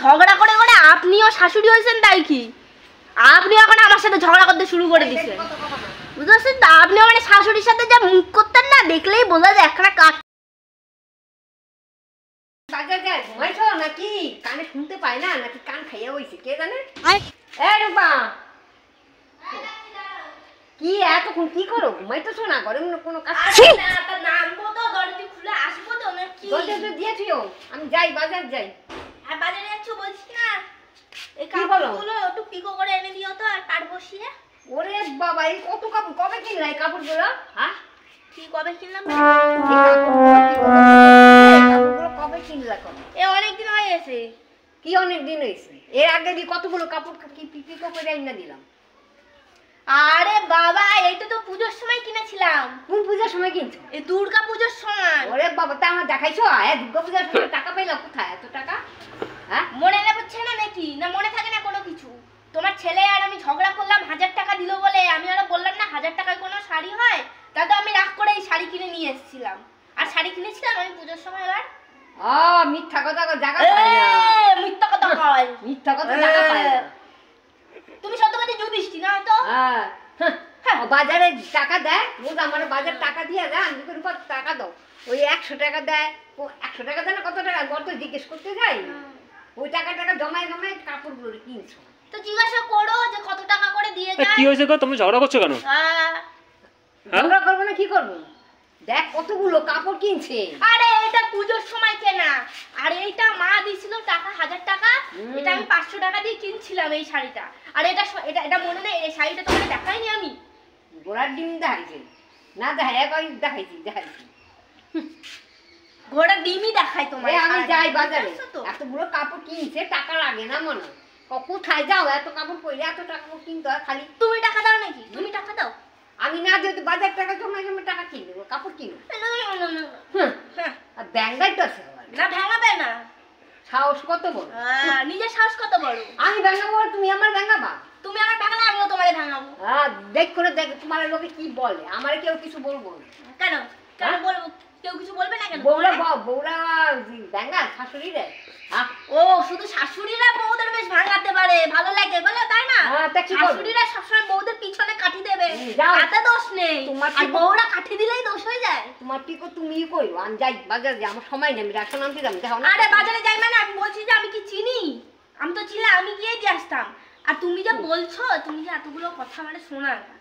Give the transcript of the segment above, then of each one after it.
ঝগড়া করে করে আপনিও শাশুড়ি হয়েছেন তাই কি? আপনি এখন আমার সাথে ঝগড়া করতে শুরু করে দিয়েছেন, বুঝতে পারছেন তো? আপনিও মানে শাশুড়ির সাথে যা মুখ করতেন না, দেখলেই বোঝা যায় একটা কাজ। বাজার যায় ঘুমাইছো নাকি? কানে শুনতে পায় না নাকি কান খাইয়া হইছে কে জানে? এই রূপা, কি এতক্ষণ কি করো? ঘুমাইতেছো না? ঘরে কোনো কাজ না, তা নামবো তো, দরজা খুলে আসবো তো নাকি? দরজা দিয়েছিও? আমি যাই, বাজার যাই। আর বাজারে যাচ্ছ বলছি না, এই কাপড়গুলো একটু পিকো করে এনে দিও তো, আর পাট বসিয়ে। ওরে বাবা, এই কত কাপড় কবে কিনলে এই কাপড়গুলো? হ্যাঁ, কি কবে কিনলাম? কাপড়গুলো কবে কিনলা? কবে? এ অনেকদিন হয়ে গেছে। কি অনেক দিন হয়েছে? এর আগে দিয়ে কতগুলো কাপড় কি পিকো করে এনে দিলাম। আরে বাবা, এইটা তো পূজোর সময় কিনেছিলাম। কোন পূজার সময় কিনছো? এই দুর্গা পূজোর সময়। ওরে বাবা, তা আমার দেখাইছো? দুর্গা পূজার সময় টাকা পাইলাম কোথায় এত টাকা? হ্যাঁ, মনে পড়ছে না নাকি? না মনে থাকে না কোনো কিছু? তোমার ছেলে আর আমি ঝগড়া করলাম 1000 টাকা দিল বলে, আমি আরো বললাম না 1000 টাকায় কোনো শাড়ি হয়, তাতে আমি রাগ করে এই শাড়ি কিনে নিয়ে এসেছিলাম। আর শাড়ি কিনেছিলাম আমি পূজোর সময়। এবার মিথ্যা কথা জায়গা পায় না। মিথ্যা কথা কয়, মিথ্যা কথা জায়গা পায় না। তুমি সত্যবাদী যুধিষ্ঠির না তো? বাজারে টাকা দেয়, রোজ আমার বাজার টাকা দিয়ে দেয়, আমি করে টাকা দাও, ওই 100 টাকা দেয়। 100 টাকা দেয় না, কত টাকা গত জিজ্ঞেস করতে যাই, ওই টাকা জমায় কাপড়গুলো কিনছো। তো জিজ্ঞাসা করো যে কত টাকা করে দিয়ে যায়। কি হয়েছে গো, তুমি ঝগড়া করছো কেন? ঝগড়া করবো না, কি করবো? দেখ কতগুলো কাপড় কিনছে। আরে এটা পূজোর সময় কেনা, আর এইটা মা দিছিল টাকা 1000 টাকা, এটা আমি 500 টাকা দিয়ে কিনছিলাম এই শাড়িটা। আর এটা এটা এটা মনে নেই, এই শাড়িটা তোমাকে দেখাইনি আমি? ঘোড়ার ডিম দেখাইছে না? দেখাইছি ঘোড়ার ডিমই দেখাই তোমার। আমি যাই বাজারে, এতগুলো কাপড় কিনছে, টাকা লাগে না মনে? কোথায় যাও এত কাপড় পরে? এত টাকা কিনতে হয় খালি? তুমি টাকা দাও নাকি? তুমি টাকা দাও। আমি না যেহেতু বাজার টাকা জমা টাকা কিনবো, কাপড় কিনবো। আর ব্যাঙ্গাই তো আছে না, ভাঙাবে না। সাহস কত বড়? নিজের সাহস কত বড়? আমি ভাঙাবো আর তুমি আমার ভাঙাবা? তুমি আমার ভাঙালে আমিও তোমারে ভাঙাবো। দেখ করে দেখ তোমার লোকে কি বলে, আমার কেউ কিছু বলবো না। কেন কেন বলবো? কেউ কিছু বলবে না কেন? বউরা ভাঙা শাশুড়ি রে? ও, শুধু শাশুড়িরা বউদের বেশ ভাঙাতে পারে, ভালো লাগে বলো, তাই না? শাশুড়িরা সবসময় বউদের পিছনে কাঠি দেবে, তাতে দোষ নেই। আর বউরা কাঠি দিলেই দোষ হয়ে যায়। তোমার পিকো তুমিই করো, আমি যাই বাজারে যাই, আমার সময় নেই, আমি রেশন আনতে যাবো। দেখো না, আরে বাজারে যাই মানে আমি বলছি যে আমি কি চিনি? আমি তো চিনি, আমি গিয়ে দিয়ে আসতাম। আর তুমি যে বলছো, তুমি যে এতগুলো কথা মানে শোনা না,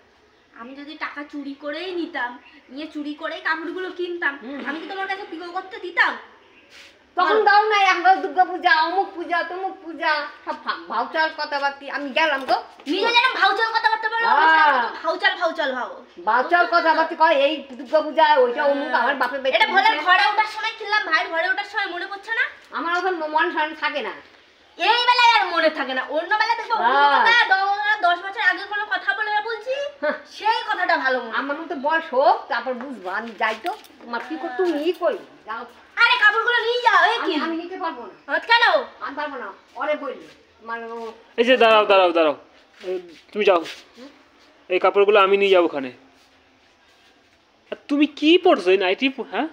আমি যদি টাকা চুরি করেই নিতাম, নিয়ে চুরি করেই কাপড়গুলো কিনতাম, আমি কি তোমার কাছে পিকো করতে দিতাম? তখন দাও না, আমরা দুর্গা পূজা, অমুক পূজা, তমুক পূজা, সব ভাউচার কথাবার্তি। আমি গেলাম গো, নিজে যেন ভাউচার কথাবার্তা বলো, ভাউচার ভাউচার কথাবার্তি কয়, এই দুর্গা পূজা, ওইটা অমুক, আমার বাপের বেটা। এটা ভোলের ঘরে ওঠার সময় কিনলাম, ভাইয়ের ঘরে ওঠার সময় মনে পড়ছে না? আমার এখন মন শান থাকে না, এই বেলায় আর মনে থাকে না, অন্য বেলায় দেখবো 10 বছর আগে কোনো কথা বলে বলছি, সেই কথাটা ভালো মনে। আমার মতো বয়স হোক, তারপর বুঝবো। আমি যাই তো, তোমার পিকো তুমিই করি, যাও। আরে কাপড়গুলো নিয়ে যাও। আমি নিতে পারবো না। কেন? আমি পারবো না, ওরে বললি এই যে দাঁড়াও, তুমি যাও, এই কাপড়গুলো আমি নিয়ে যাবো ওখানে। আর তুমি কি পরছো এই নাইটি? হ্যাঁ,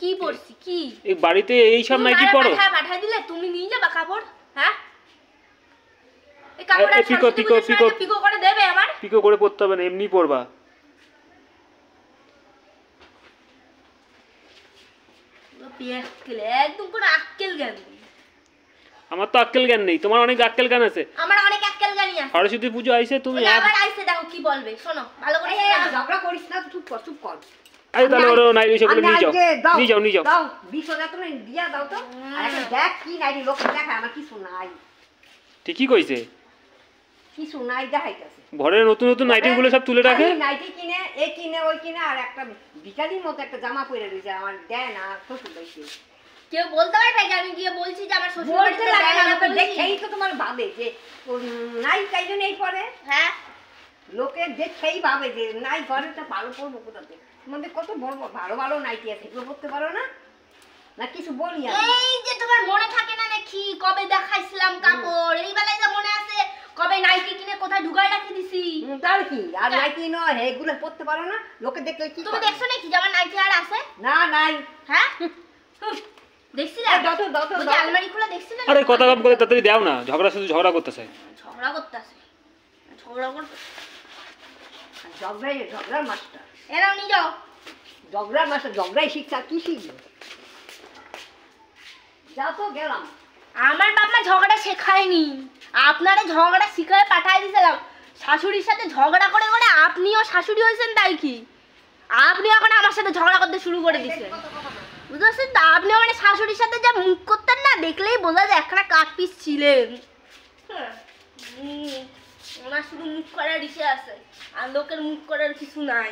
কি পরছি? কি এই বাড়িতে এই সব নাইটি পরো? পাঠাই দিলে তুমি নিয়ে যাবা কাপড়? হ্যাঁ, এই কাপড়টা পিকো করে দেবে আমার? পিকো করে পরতে হবে না, এমনি পরবা। একদম কোনো আক্কেল জ্ঞান নেই। আমার তো আক্কেল জ্ঞান নেই, তোমার অনেক আক্কেল জ্ঞান আছে। আমার অনেক আক্কেল জ্ঞানই আছে। সরস্বতী পুজো আইছে, তুমি আবার আইছে, দেখো কি বলবে, শোনো ভালো করে। ঝগড়া করিস না, চুপ কর। আরে তাহলে ওরা নাইটি সেগুলো নিয়ে যাও। দাও 20,000 তুমি দিয়া দাও তো। আর একটা দেখ কি নাইটি, লোক দেখা আমার কিছু নাই। ঠিকই কইছে, কিছু নাই দেখাইতাছে। ঘরের নতুন নাইটিগুলো সব তুলে রাখে। নাইটি কিনে, কিনে, ওই কিনে, আর একটা ভিখারির মতো একটা জামা পরে রয়েছে, আমার দেয় না শ্বশুর বাড়িতে। কেউ বলতে পারবে যে আমি গিয়ে বলছি যে আমার শ্বশুর বাড়িতে লাগে না? দেখেই তো তোমার ভাবে যে নাই, তাই জন্য এই পরে। হ্যাঁ, লোকে দেখেই ভাবে যে নাই, ঘরেটা ভালো পরবো কোথাতে। তোমাদের কত ভালো নাইটি আছে, এগুলো পরতে পারো না? না কিছু বলি এই যে তোমার মনে থাকে না নাকি কবে দেখাইছিলাম কাপড়? এই বেলায় যে মনে আছে কবে নাইটি কিনে কোথায় ঢুকায় রাখি দিছি? তার কি? আর নাইটি নয়, এগুলো পরতে পারো না? লোকে দেখলে কি? তুমি দেখছো নাকি যে আমার নাইটি আর আছে? না, নাই। হ্যাঁ, দেখছিলা দাও তো, দাও তো, ওই যে দাও। আলমারি খোলা দেখছিলা আরে কথা কম করে তাড়াতাড়ি দাও না, ঝগড়া শুধু ঝগড়া করতেছে। ঝগড়া করতেছে ঝগড়া করতে ঝগড়ার মাস্টার, এরাও নিয়ে যাও। ঝগড়ার মাস্টার, ঝগড়াই শিখছে, আর কি শিখবে? যাও তো, গেলাম। আমার বাবা ঝগড়া শেখায়নি, আপনারে ঝগড়া শিখায় পাঠাই দিয়েছিলাম। শাশুড়ির সাথে ঝগড়া করে করে আপনিও শাশুড়ি হয়েছেন, তাই কি আপনি এখন আমার সাথে ঝগড়া করতে শুরু করে দিয়েছেন, বুঝতে পারছেন তো? আপনি মানে শাশুড়ির সাথে যা মুখ করতেন না, দেখলেই বোঝা যায় একখানা কাঠ পিস ছিলেন। ওনার শুধু মুখ করার ইসে আছে, আর লোকের মুখ করার কিছু নাই।